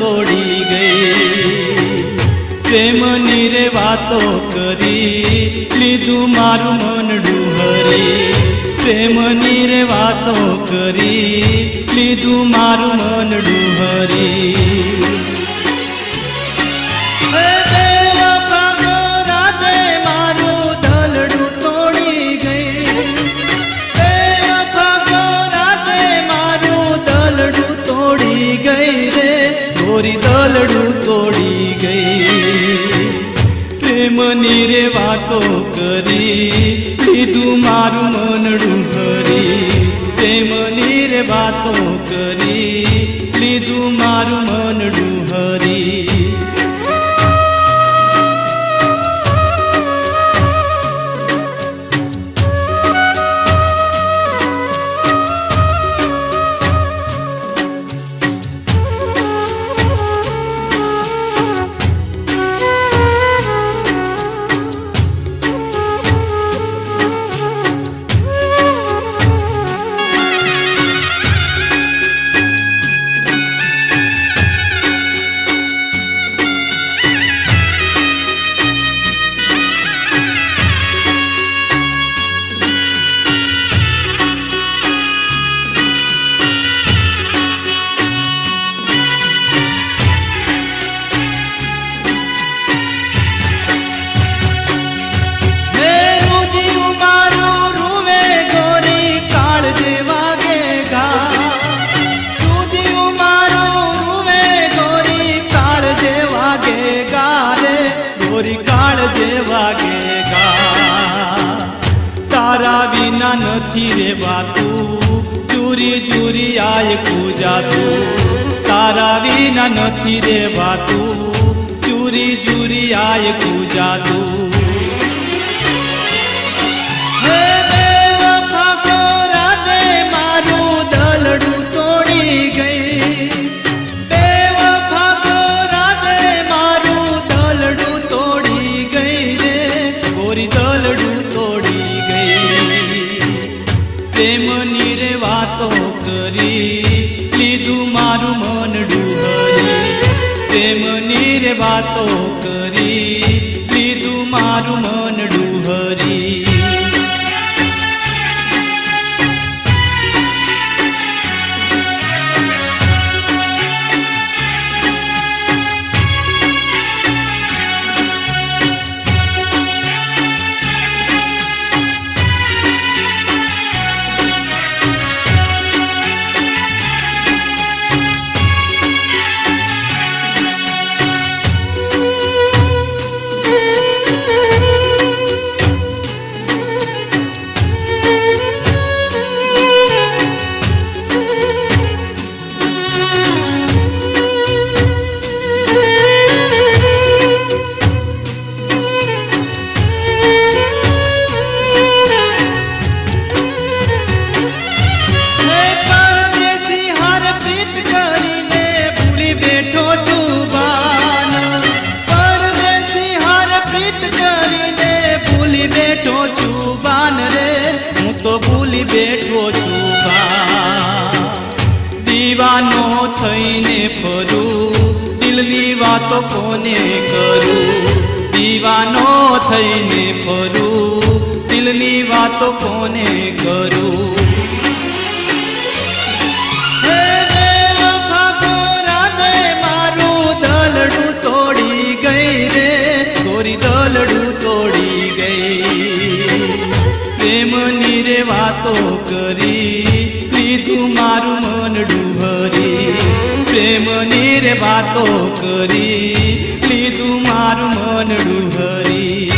તોડી ગઈ। પ્રેમની રે વાતો કરી લીધું મારું મનડું હરી। પ્રેમની રે વાતો કરી લીધું મારું મનડું હરી। દલડું તોડી ગઈ। પ્રેમની રે વાતો કરી લીધું મારું મનડું હરી। પ્રેમની રે વાતો કરી લીધું મારું મનડું હરી। તારા વિના નથી રેવાતું, ચૂરી ચૂરી આય કુજાતું। તારા વિના નથી રેવાતું, ચૂરી ચૂરી આય કુજાતું। પ્રેમની રે વાતો કરી લીધું મારું મનડું હરી। પ્રેમની રે વાતો કરી લીધું મારું મનડું હરી। તો ભૂલી બેઠો છું બા। દીવાનો થઈને ફરું, દિલની વાતો કોને કરું। દીવાનો થઈને ફરું, દિલની વાતો કોને કરું। મારું દલડું તોડી ગઈ રે, ગોરી દલડું તોડી ગઈ। પ્રેમની રે વાતો કરી લીધું મારું મનડું હરી। પ્રેમની રે વાતો કરી લીધું મારું મનડું હરી।